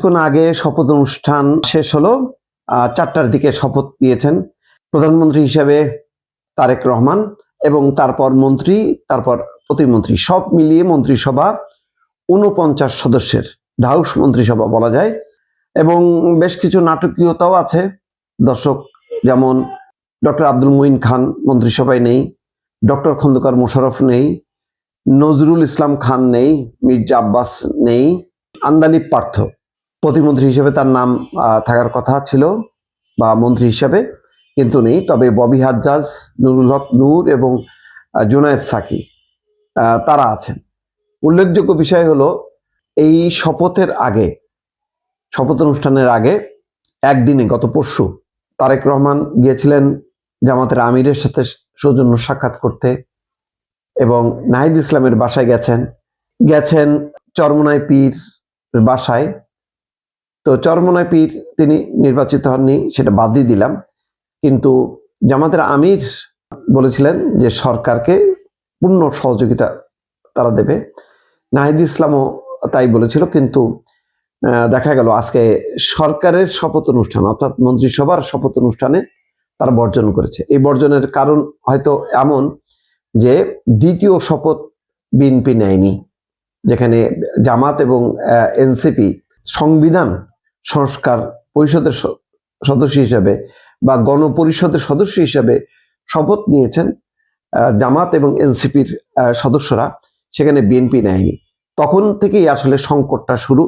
কিছুক্ষণ আগে শপথ অনুষ্ঠান শেষ হলো। 4টার দিকে শপথ নিয়েছেন প্রধানমন্ত্রী হিসেবে তারেক রহমান এবং তারপর মন্ত্রী, তারপর প্রতিমন্ত্রী, সব মিলিয়ে মন্ত্রিসভা 49 সদস্যের ঢাউস মন্ত্রিসভা বলা যায়। এবং বেশ কিছু নাটকীয়তাও আছে দর্শক, যেমন ডক্টর আব্দুল মুইন খান মন্ত্রিসভায় নেই, ডক্টর খন্দকার মোশাররফ নেই, নজরুল ইসলাম খান নেই, মির্জা আব্বাস নেই, আন্দালিব পার্থ প্রতিমন্ত্রী হিসেবে তার নাম থাকার কথা ছিল বা মন্ত্রী হিসেবে, কিন্তু নেই। তবে ববি হাজ্জাজ, নুরুল হক নূর এবং জুনায়েদ সাকি তারা আছেন। উল্লেখযোগ্য বিষয় হলো এই শপথের আগে, শপথ অনুষ্ঠানের আগে একদিনে গত পরশু তারেক রহমান গিয়েছিলেন জামাতের আমিরের সাথে সৌজন্য সাক্ষাৎ করতে এবং নাহিদ ইসলামের বাসায় গেছেন চরমোনাই পীর বাসায়। তো চরমোনাই পীর তিনি নির্বাচিত হননি, সেটা বাদ দিয়ে দিলাম, কিন্তু জামাতের আমির বলেছিলেন যে সরকারকে পূর্ণ সহযোগিতা তারা দেবে। নাহিদ ইসলামও তাই বলেছিল, কিন্তু দেখা গেল আজকে সরকারের শপথ অনুষ্ঠান অর্থাৎ মন্ত্রিসভার শপথ অনুষ্ঠানে তারা বর্জন করেছে। এই বর্জনের কারণ হয়তো এমন যে দ্বিতীয় শপথ বিএনপি নেয়নি, যেখানে জামাত এবং এনসিপি সংবিধান সংস্কার পরিষদের সদস্য হিসেবে বা গণপরিষদের সদস্য হিসেবে শপথ নিয়েছেন জামাত এবং এনসিপির সদস্যরা, সেখানে বিএনপি নেয়নি। তখন থেকেই আসলে সংকটটা শুরু।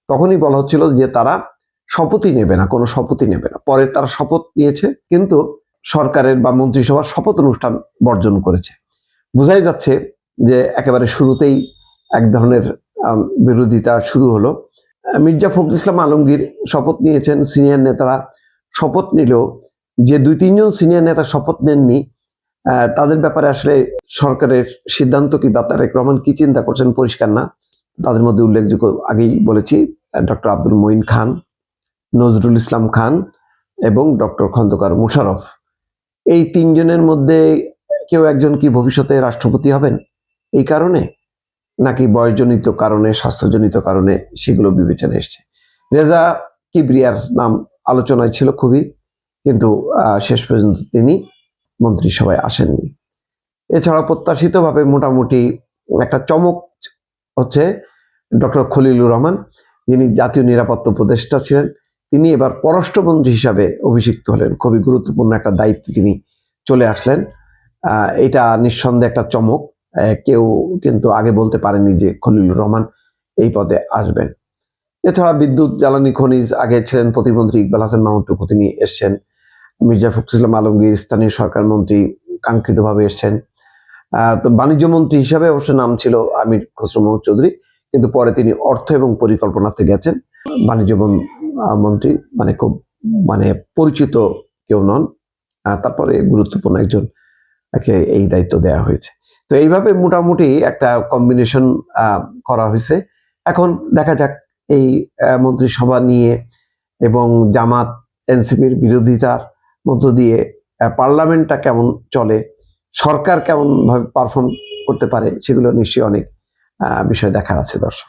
তখনই বলা হচ্ছিল যে তারা শপথই নেবে না, কোনো শপথই নেবে না। পরে তারা শপথ নিয়েছে, কিন্তু সরকারের বা মন্ত্রিসভার শপথ অনুষ্ঠান বর্জন করেছে। বোঝাই যাচ্ছে যে একেবারে শুরুতেই এক ধরনের বিরোধিতা শুরু হলো। মির্জা ফখরুল ইসলাম আলমগীর শপথ নিয়েছেন, সিনিয়র নেতারা শপথ নিলেও যে 2-3 জন সিনিয়র নেতা শপথ নেননি তাদের ব্যাপারে আসলে সরকারের সিদ্ধান্ত কি বা তারেক রহমান কি চিন্তা করছেন পরিষ্কার না। তাদের মধ্যে উল্লেখযোগ্য আগেই বলেছি ডক্টর আব্দুল মুইন খান, নজরুল ইসলাম খান এবং ডক্টর খন্দকার মোশাররফ। এই 3জনের মধ্যে কেউ একজন কি ভবিষ্যতে রাষ্ট্রপতি হবেন এই কারণে, নাকি বয়সজনিত কারণে, স্বাস্থ্যজনিত কারণে, সেগুলো বিবেচনায় এসছে। রেজা কিবরিয়ার নাম আলোচনায় ছিল খুবই, কিন্তু শেষ পর্যন্ত তিনি মন্ত্রিসভায় আসেননি। এছাড়া প্রত্যাশিতভাবে মোটামুটি একটা চমক হচ্ছে ডক্টর খলিলুর রহমান, যিনি জাতীয় নিরাপত্তা উপদেষ্টা ছিলেন, তিনি এবার পররাষ্ট্রমন্ত্রী হিসাবে অভিষিক্ত হলেন। খুবই গুরুত্বপূর্ণ একটা দায়িত্বে তিনি চলে আসলেন। এটা নিঃসন্দেহে একটা চমক। কেউ কিন্তু আগে বলতে পারেনি যে খলিলুর রহমান এই পদে আসবেন। এছাড়া বিদ্যুৎ জ্বালানি খনিজ আগে ছিলেন প্রতিমন্ত্রী ইকবাল হাসান মাহমুদ টুকু, তিনি এসছেন। মির্জা ফখরুল ইসলাম আলমগীর স্থানীয় সরকার মন্ত্রী কাঙ্ক্ষিতভাবে এসছেন। তো বাণিজ্য মন্ত্রী হিসাবে অবশ্য নাম ছিল আমির খসরু মাহমুদ চৌধুরী, কিন্তু পরে তিনি অর্থ এবং পরিকল্পনাতে গেছেন। বাণিজ্য মন্ত্রী খুব পরিচিত কেউ নন, তারপরে গুরুত্বপূর্ণ একজন এই দায়িত্ব দেওয়া হয়েছে। তো এইভাবে মোটামুটি একটা কম্বিনেশন করা হয়েছে। এখন দেখা যাক এই মন্ত্রিসভা নিয়ে এবং জামাত এনসিপির বিরোধিতার মধ্য দিয়ে পার্লামেন্টটা কেমন চলে, সরকার কেমন ভাবে পারফর্ম করতে পারে, সেগুলো নিশ্চয়ই অনেক বিষয় দেখার আছে দর্শক।